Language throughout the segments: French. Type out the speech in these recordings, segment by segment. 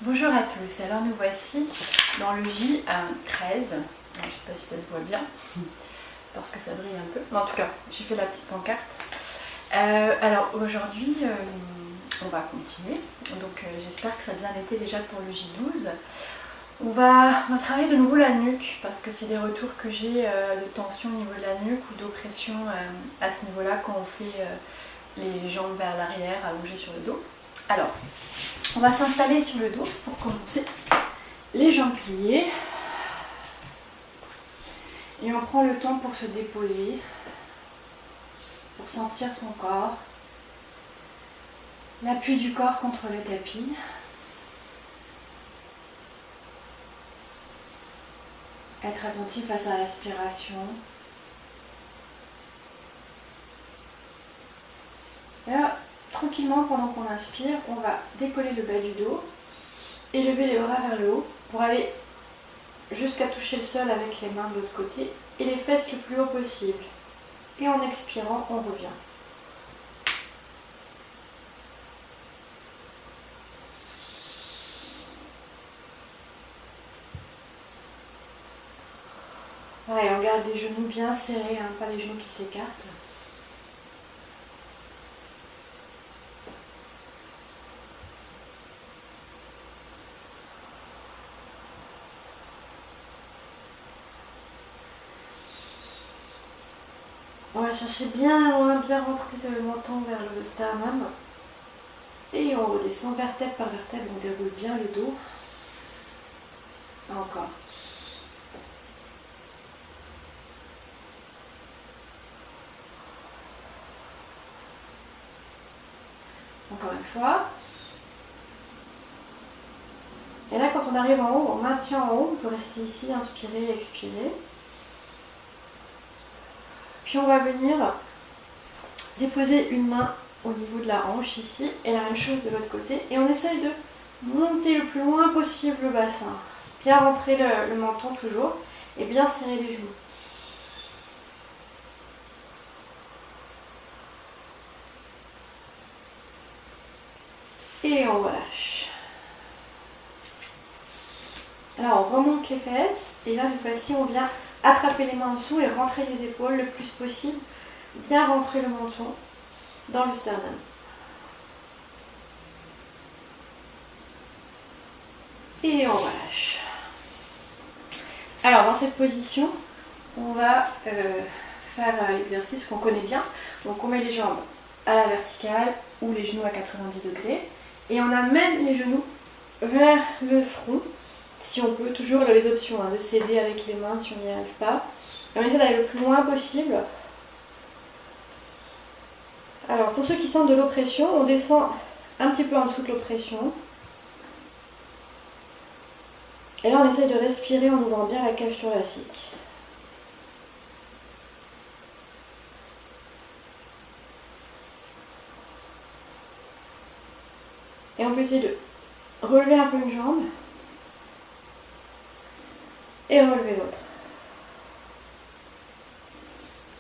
Bonjour à tous, alors nous voici dans le J13, je ne sais pas si ça se voit bien, parce que ça brille un peu, mais en tout cas j'ai fait la petite pancarte. Alors aujourd'hui on va continuer, donc j'espère que ça a bien été déjà pour le J12. On va travailler de nouveau la nuque, parce que c'est des retours que j'ai de tension au niveau de la nuque ou d'oppression à ce niveau-là quand on fait les jambes vers l'arrière, allongées sur le dos. Alors, on va s'installer sur le dos pour commencer. Les jambes pliées. Et on prend le temps pour se déposer, pour sentir son corps. L'appui du corps contre le tapis. Être attentif à sa respiration. Et là, tranquillement, pendant qu'on inspire, on va décoller le bas du dos et lever les bras vers le haut pour aller jusqu'à toucher le sol avec les mains de l'autre côté et les fesses le plus haut possible. Et en expirant, on revient. Pareil, on garde les genoux bien serrés, hein, pas les genoux qui s'écartent. On va chercher bien loin, bien rentrer le menton vers le sternum. Et on redescend vertèbre par vertèbre, on déroule bien le dos. Encore. Encore une fois. Et là, quand on arrive en haut, on maintient en haut. On peut rester ici, inspirer, expirer. Puis on va venir déposer une main au niveau de la hanche ici. Et la même chose de l'autre côté. Et on essaye de monter le plus loin possible le bassin. Bien rentrer le menton toujours. Et bien serrer les genoux. Et on relâche. Alors on remonte les fesses. Et là cette fois-ci on vient attraper les mains en dessous et rentrer les épaules le plus possible. Bien rentrer le menton dans le sternum. Et on relâche. Alors dans cette position, on va faire l'exercice qu'on connaît bien. Donc on met les jambes à la verticale ou les genoux à 90 degrés. Et on amène les genoux vers le front. Si on peut, toujours les options, de céder avec les mains si on n'y arrive pas. Et on essaie d'aller le plus loin possible. Alors pour ceux qui sentent de l'oppression, on descend un petit peu en dessous de l'oppression. Et là on essaye de respirer en ouvrant bien la cage thoracique. Et on peut essayer de relever un peu une jambe et relever l'autre.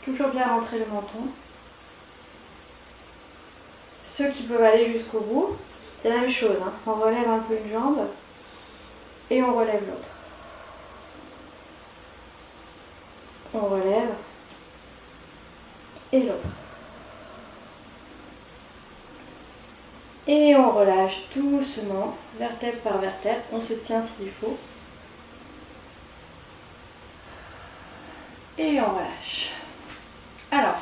Toujours bien rentrer le menton. Ceux qui peuvent aller jusqu'au bout, c'est la même chose. On relève un peu une jambe et on relève l'autre. On relève et l'autre. Et on relâche doucement, vertèbre par vertèbre. On se tient s'il faut. Et on relâche. Alors,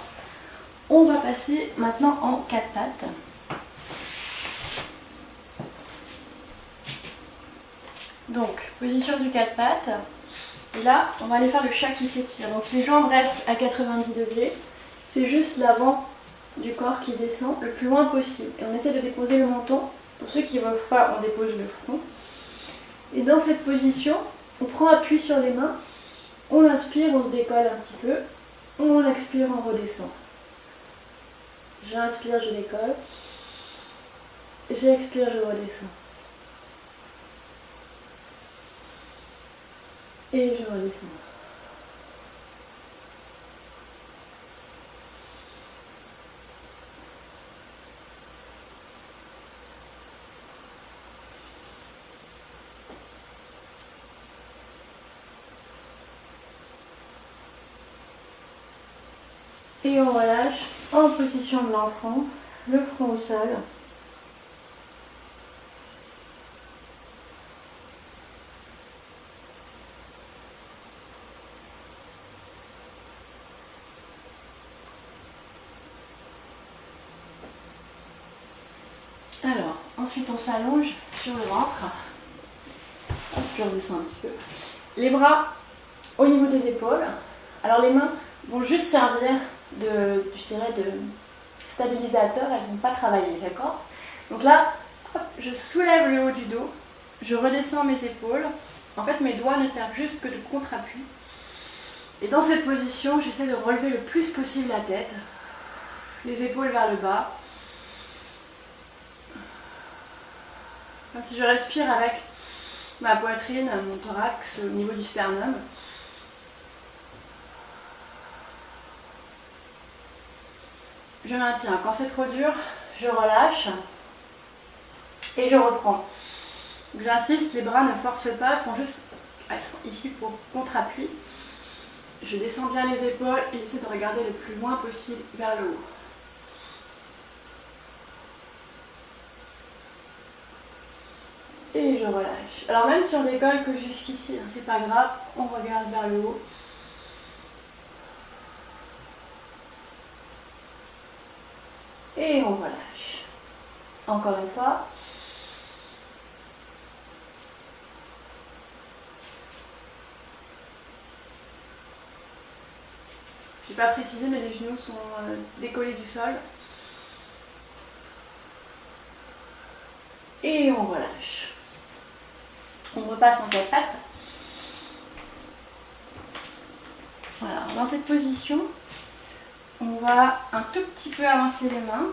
on va passer maintenant en 4 pattes. Donc, position du 4 pattes. Et là, on va aller faire le chat qui s'étire. Donc les jambes restent à 90 degrés. C'est juste l'avant du corps qui descend le plus loin possible. Et on essaie de déposer le menton. Pour ceux qui ne veulent pas, on dépose le front. Et dans cette position, on prend appui sur les mains. On inspire, on se décolle un petit peu. On expire, on redescend. J'inspire, je décolle. J'expire, je redescends. Et je redescends. Et on relâche en position de l'enfant, le front au sol. Alors, ensuite on s'allonge sur le ventre. Hop, je redescends un petit peu. Les bras au niveau des épaules. Alors les mains vont juste servir de, je dirais, de stabilisateur, elles ne vont pas travailler, d'accord? Donc là, hop, je soulève le haut du dos, je redescends mes épaules. En fait, mes doigts ne servent juste que de contre-appui. Et dans cette position, j'essaie de relever le plus possible la tête, les épaules vers le bas. Comme si je respire avec ma poitrine, mon thorax au niveau du sternum. Je maintiens. Quand c'est trop dur, je relâche et je reprends. J'insiste, les bras ne forcent pas, font juste être ici pour contre-appui. Je descends bien les épaules et j'essaie de regarder le plus loin possible vers le haut. Et je relâche. Alors même si on décolle que jusqu'ici, c'est pas grave, on regarde vers le haut. Et on relâche. Encore une fois. Je n'ai pas précisé, mais les genoux sont décollés du sol. Et on relâche. On repasse en quatre pattes. Voilà, dans cette position, on va un tout petit peu avancer les mains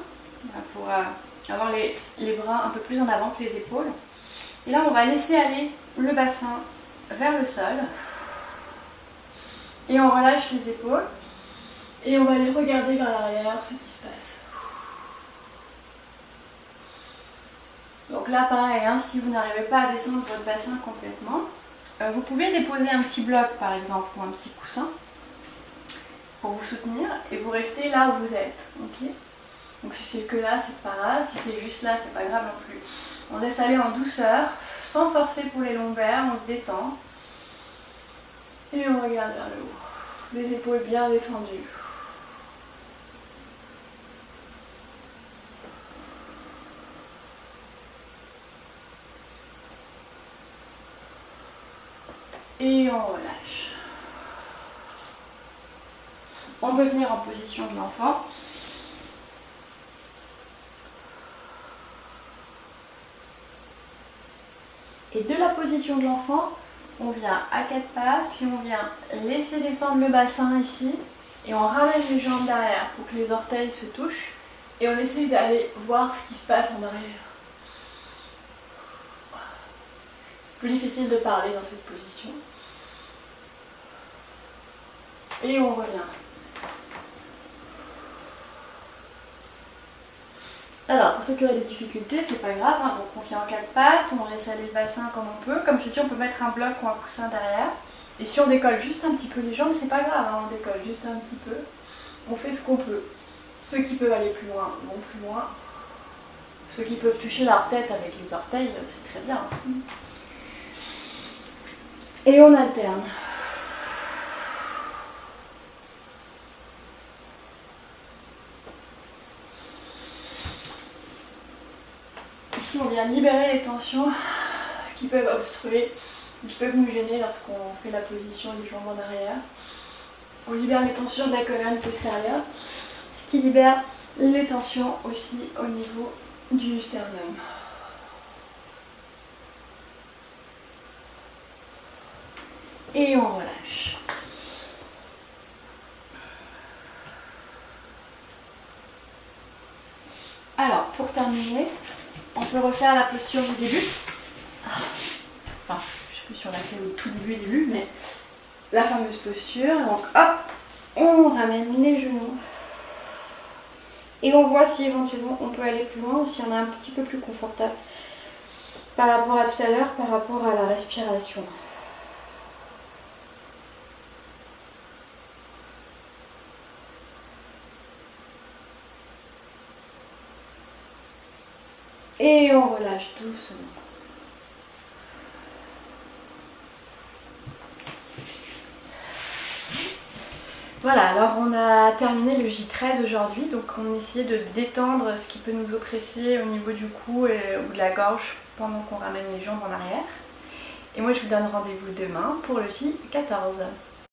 pour avoir les bras un peu plus en avant que les épaules. Et là, on va laisser aller le bassin vers le sol. Et on relâche les épaules. Et on va aller regarder vers l'arrière ce qui se passe. Donc là, pareil, hein, si vous n'arrivez pas à descendre votre bassin complètement, vous pouvez déposer un petit bloc, par exemple, ou un petit coussin pour vous soutenir et vous restez là où vous êtes. Okay, donc si c'est que là, c'est pas grave. Si c'est juste là, c'est pas grave non plus. On laisse aller en douceur, sans forcer pour les lombaires, on se détend. Et on regarde vers le haut. Les épaules bien descendues. Et on relâche. On peut venir en position de l'enfant. Et de la position de l'enfant, on vient à quatre pattes, puis on vient laisser descendre le bassin ici, et on ramène les jambes derrière pour que les orteils se touchent, et on essaye d'aller voir ce qui se passe en arrière. Plus difficile de parler dans cette position. Et on revient. Alors, pour ceux qui auraient des difficultés, c'est pas grave, hein, donc on vient en quatre pattes, on laisse aller le bassin comme on peut. Comme je dis, on peut mettre un bloc ou un coussin derrière. Et si on décolle juste un petit peu les jambes, c'est pas grave, hein, on décolle juste un petit peu. On fait ce qu'on peut. Ceux qui peuvent aller plus loin vont plus loin. Ceux qui peuvent toucher leur tête avec les orteils, c'est très bien. Et on alterne. Ici, on vient libérer les tensions qui peuvent obstruer, qui peuvent nous gêner lorsqu'on fait la position des jambes en arrière. On libère les tensions de la colonne postérieure, ce qui libère les tensions aussi au niveau du sternum. Et on relâche. Alors, pour terminer, on peut refaire la posture du début. Enfin, je sais plus si on l'a fait au tout début, mais la fameuse posture. Donc, hop, on ramène les genoux. Et on voit si éventuellement on peut aller plus loin ou si on est un petit peu plus confortable par rapport à tout à l'heure, par rapport à la respiration. Et on relâche doucement. Voilà, alors on a terminé le J13 aujourd'hui, donc on essayait de détendre ce qui peut nous oppresser au niveau du cou ou de la gorge pendant qu'on ramène les jambes en arrière. Et moi je vous donne rendez-vous demain pour le J14.